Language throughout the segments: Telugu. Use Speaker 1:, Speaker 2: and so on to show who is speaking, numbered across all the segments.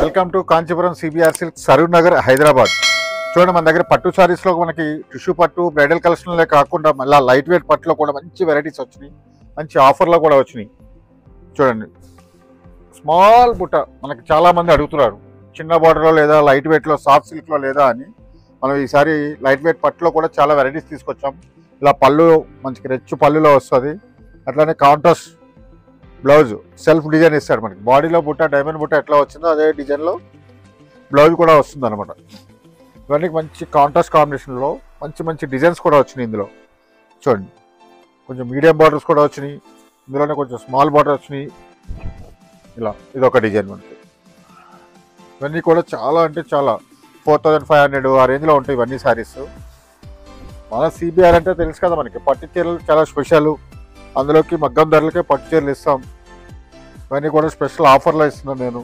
Speaker 1: Welcome to Kanchipuram CBR silk Saroor Nagar Hyderabad. చూడండి, మన దగ్గర పట్టు సారీస్లో మనకి టిష్యూ పట్టు బ్రైడల్ కలెక్షన్లే కాకుండా మళ్ళీ లైట్ వెయిట్ పట్టులో కూడా మంచి వెరైటీస్ వచ్చినాయి, మంచి ఆఫర్లో కూడా వచ్చినాయి. చూడండి, స్మాల్ బుట్ట మనకి చాలామంది అడుగుతున్నారు, చిన్న బార్డర్లో లేదా లైట్ వెయిట్లో సాఫ్ట్ సిల్క్లో లేదా అని. మనం ఈసారి లైట్ వెయిట్ పట్టులో కూడా చాలా వెరైటీస్ తీసుకొచ్చాం. ఇలా పళ్ళు మంచి రిచ్ పళ్ళులో వస్తుంది, అట్లానే కాంట్రాస్ట్ బ్లౌజ్ సెల్ఫ్ డిజైన్ ఇస్తాడు. మనకి బాడీలో బుట్ట డైమండ్ బుట్ట ఎట్లా వచ్చిందో అదే డిజైన్లో బ్లౌజ్ కూడా వస్తుంది అనమాట. ఇవన్నీ మంచి కాంట్రాస్ట్ కాంబినేషన్లో మంచి మంచి డిజైన్స్ కూడా వచ్చినాయి ఇందులో. చూడండి, కొంచెం మీడియం బార్డర్స్ కూడా వచ్చినాయి, ఇందులోనే కొంచెం స్మాల్ బార్డర్ వచ్చినాయి. ఇలా ఇదొక డిజైన్ మనకి. ఇవన్నీ కూడా చాలా అంటే చాలా 4500 ఆ రేంజ్లో ఉంటాయి ఇవన్నీ శారీస్. మన సిబిఆర్ అంటే తెలుసు కదా, మనకి పట్టు చీరలు చాలా స్పెషల్, అందులోకి మగ్గం ధరలకే పట్టు చీరలు ఇస్తాం. ఇవన్నీ కూడా స్పెషల్ ఆఫర్లో ఇస్తున్నాను నేను.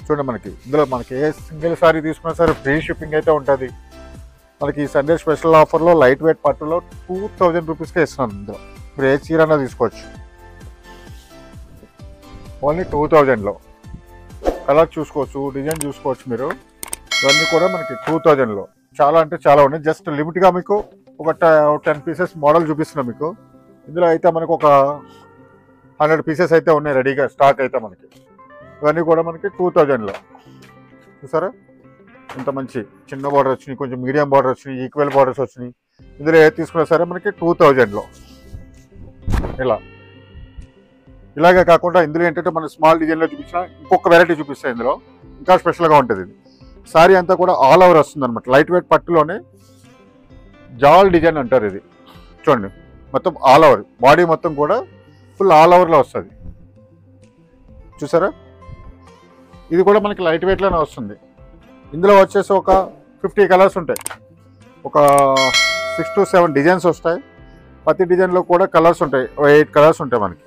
Speaker 1: చూడండి, మనకి ఇందులో మనకి ఏ సింగిల్ సారీ తీసుకున్నా సరే ఫ్రీ షిప్పింగ్ అయితే ఉంటుంది. మనకి ఈ సండే స్పెషల్ ఆఫర్లో లైట్ వెయిట్ పట్టులో 2000 రూపీస్కే ఇస్తున్నాను. ఇందులో మీరు ఏ చీర అన్నా తీసుకోవచ్చు, ఓన్లీ 2000లో. కలర్ చూసుకోవచ్చు, డిజైన్ చూసుకోవచ్చు మీరు. ఇవన్నీ కూడా మనకి 2000లో చాలా అంటే చాలా ఉన్నాయి. జస్ట్ లిమిట్గా మీకు ఒక 10 పీసెస్ మోడల్ చూపిస్తున్నాం మీకు. ఇందులో అయితే మనకు ఒక 100 పీసెస్ అయితే ఉన్నాయి రెడీగా స్టాక్ అయితే మనకి. ఇవన్నీ కూడా మనకి 2000లో. చూసారా ఇంత మంచి చిన్న బార్డర్ వచ్చినాయి, కొంచెం మీడియం బార్డర్ వచ్చినాయి, ఈక్వల్ బార్డర్స్ వచ్చినాయి. ఇందులో ఏది తీసుకున్నా సరే మనకి 2000లో. ఇలాగే కాకుండా ఇందులో ఏంటంటే మన స్మాల్ డిజైన్లో చూపించిన ఇంకొక వెరైటీ చూపిస్తాయి. ఇందులో ఇంకా స్పెషల్గా ఉంటుంది. ఇది సారీ అంతా కూడా ఆల్ ఓవర్ వస్తుంది అనమాట. లైట్ వెయిట్ పట్టులోనే జాల్ డిజైన్ అంటారు ఇది. చూడండి, మొత్తం ఆల్ ఓవర్ బాడీ మొత్తం కూడా ఫుల్ ఆల్ ఓవర్లో వస్తుంది. చూసారా, ఇది కూడా మనకి లైట్ వెయిట్లోనే వస్తుంది. ఇందులో వచ్చేసి ఒక 50 కలర్స్ ఉంటాయి, ఒక 6 to 7 డిజైన్స్ వస్తాయి. ప్రతి డిజైన్లో కూడా కలర్స్ ఉంటాయి, 8 కలర్స్ ఉంటాయి మనకి.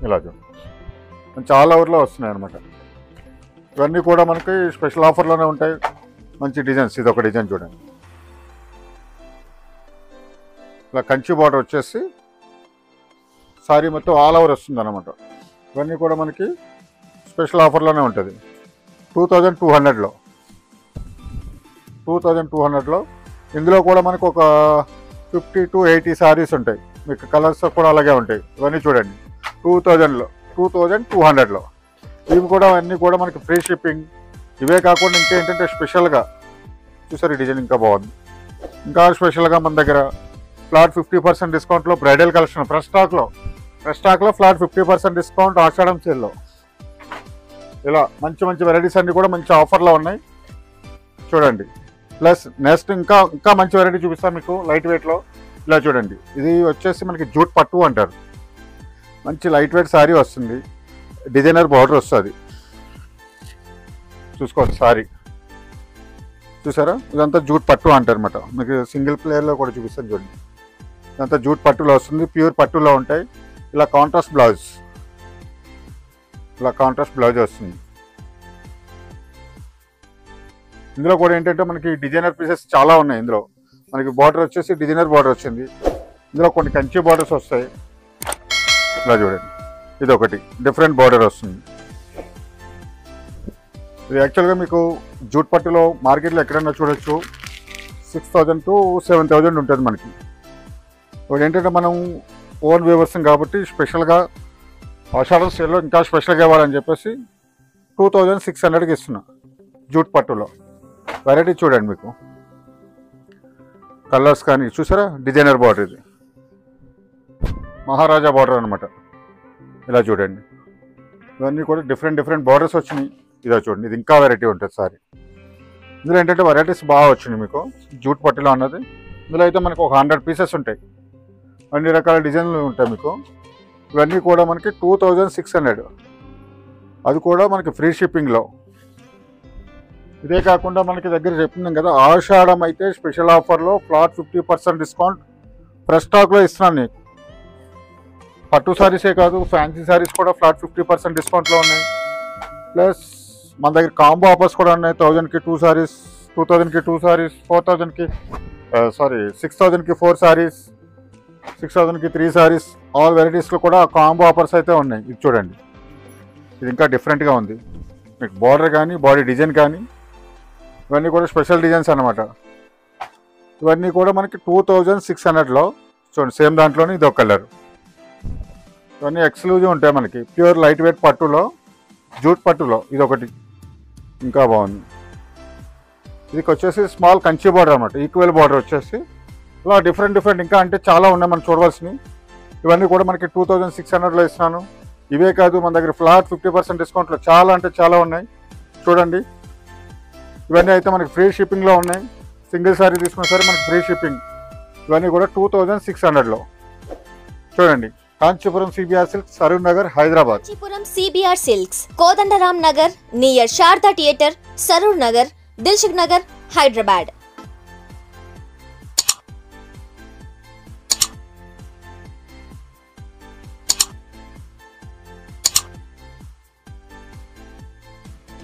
Speaker 1: ఇలా మంచి ఆల్ ఓవర్లో వస్తున్నాయి అనమాట. ఇవన్నీ కూడా మనకి స్పెషల్ ఆఫర్లోనే ఉంటాయి, మంచి డిజైన్స్. ఇది ఒక డిజైన్ చూడండి, ఇలా కంచి బార్డర్ వచ్చేసి సారీ మొత్తం ఆల్ ఓవర్ వస్తుంది అనమాట. ఇవన్నీ కూడా మనకి స్పెషల్ ఆఫర్లోనే ఉంటుంది. 2200లో. ఇందులో కూడా మనకు ఒక 50 to 80 సారీస్ ఉంటాయి. మీకు కలర్స్ కూడా అలాగే ఉంటాయి. ఇవన్నీ చూడండి 2200లో. ఇవి కూడా అన్నీ కూడా మనకి ఫ్రీ షిప్పింగ్. ఇవే కాకుండా ఇంకేంటంటే స్పెషల్గా చూసారు, ఈ డిజైన్ ఇంకా బాగుంది. ఇంకా స్పెషల్గా మన దగ్గర ఫ్లాట్ 50% డిస్కౌంట్లో బ్రైడల్ కలెక్షన్ ఫ్రెష్ స్టాక్లో ఫ్లాట్ 50% డిస్కౌంట్ ఆషాఢం సేల్లో. ఇలా మంచి మంచి వెరైటీస్ అన్నీ కూడా మంచి ఆఫర్లో ఉన్నాయి చూడండి. ప్లస్ నెక్స్ట్ ఇంకా మంచి వెరైటీ చూపిస్తాను మీకు లైట్ వెయిట్లో. ఇలా చూడండి, ఇది వచ్చేసి మనకి జూట్ పట్టు అంటారు. మంచి లైట్ వెయిట్ సారీ వస్తుంది, డిజైనర్ బార్డర్ వస్తుంది. చూసుకోండి సారీ, చూసారా ఇదంతా జూట్ పట్టు అంటారు అనమాట. మీకు సింగిల్ ప్లేయర్లో కూడా చూపిస్తాను చూడండి. ఇదంతా జూట్ పట్టులో వస్తుంది, ప్యూర్ పట్టులో ఉంటాయి. ఇలా కాంట్రాస్ట్ బ్లౌజ్ వస్తుంది. ఇందులో కూడా ఏంటంటే మనకి డిజైనర్ పీసెస్ చాలా ఉన్నాయి. ఇందులో మనకి బార్డర్ వచ్చేసి డిజైనర్ బార్డర్ వచ్చింది. ఇందులో కొన్ని కంచి బార్డర్స్ వస్తాయి. ఇలా చూడండి, ఇది ఒకటి డిఫరెంట్ బార్డర్ వస్తుంది. ఇది యాక్చువల్గా మీకు జూట్ పట్టులో మార్కెట్లో ఎక్కడైనా చూడొచ్చు 6000 to 7000 ఉంటుంది మనకి. ఇప్పుడు ఏంటంటే మనం ఓన్ వ్యూవర్స్ కాబట్టి స్పెషల్గా ఆషాఢం సేల్లో ఇంకా స్పెషల్గా ఇవ్వాలని చెప్పేసి 2600కి ఇస్తున్నా. జూట్ పట్టులో వెరైటీ చూడండి, మీకు కలర్స్ కానీ చూసారా. డిజైనర్ బార్డర్, ఇది మహారాజా బార్డర్ అనమాట. ఇలా చూడండి, ఇవన్నీ కూడా డిఫరెంట్ బార్డర్స్ వచ్చినాయి. ఇదో చూడండి, ఇది ఇంకా వెరైటీ ఉంటుంది సారీ. ఇందులో ఏంటంటే వెరైటీస్ బాగా వచ్చినాయి మీకు జూట్ పట్టులో అన్నది. ఇందులో అయితే మనకు ఒక 100 పీసెస్ ఉంటాయి, అన్ని రకాల డిజైన్లు ఉంటాయి మీకు. ఇవన్నీ కూడా మనకి 2600. అది కూడా మనకి ఫ్రీ షిప్పింగ్లో. ఇదే కాకుండా మనకి దగ్గర చెప్తున్నాం కదా, ఆషాఢం అయితే స్పెషల్ ఆఫర్లో ఫ్లాట్ 50% డిస్కౌంట్ ఫ్రెష్ స్టాక్లో ఇస్తున్నాను నీకు. పట్టు సారీసే కాదు, ఫ్యాన్సీ సారీస్ కూడా ఫ్లాట్ 50% డిస్కౌంట్లో ఉన్నాయి. ప్లస్ మన దగ్గర కాంబో ఆఫర్స్ కూడా ఉన్నాయి. 1000కి 2 సారీస్, 2000కి 2 సారీస్, 4000కి 6000కి 4 సారీస్, 6000కి 3 సారీస్, ఆల్ వెరైటీస్లో కూడా కాంబో ఆఫర్స్ అయితే ఉన్నాయి. ఇది చూడండి, ఇది ఇంకా డిఫరెంట్గా ఉంది. మీకు బార్డర్ కానీ బాడీ డిజైన్ కానీ ఇవన్నీ కూడా స్పెషల్ డిజైన్స్ అన్నమాట. ఇవన్నీ కూడా మనకి 2600లో చూడండి. సేమ్ దాంట్లోనే ఇది ఒక కలర్. ఇవన్నీ ఎక్స్క్లూజివ్ ఉంటాయి మనకి. ప్యూర్ లైట్ వెయిట్ పట్టులో, జూట్ పట్టులో ఇది ఒకటి ఇంకా బాగుంది. ఇది వచ్చేసి స్మాల్ కంచి బార్డర్ అన్నమాట, ఈక్వల్ బార్డర్ వచ్చేసి. ఇలా డిఫరెంట్ ఇంకా అంటే చాలా ఉన్నాయి మనం చూడవలసినవి. ఇవన్నీ కూడా మనకి 2600లో ఇస్తున్నాను. ఇవే కాదు, మన దగ్గర ఫ్లాట్ 50% డిస్కౌంట్లో చాలా అంటే చాలా ఉన్నాయి. చూడండి, ఇవన్నీ అయితే మనకి ఫ్రీ షిప్పింగ్లో ఉన్నాయి. సింగిల్ సారీ తీసుకున్న సరే మనకి ఫ్రీ షిప్పింగ్. ఇవన్నీ కూడా 2600లో. చూడండి, Kanchipuram CBR silks, Saroor Nagar, Hyderabad.
Speaker 2: Kanchipuram CBR silks, Kodandaram Nagar near Sharada theatre, Saroor Nagar, Dilsukh Nagar, Hyderabad.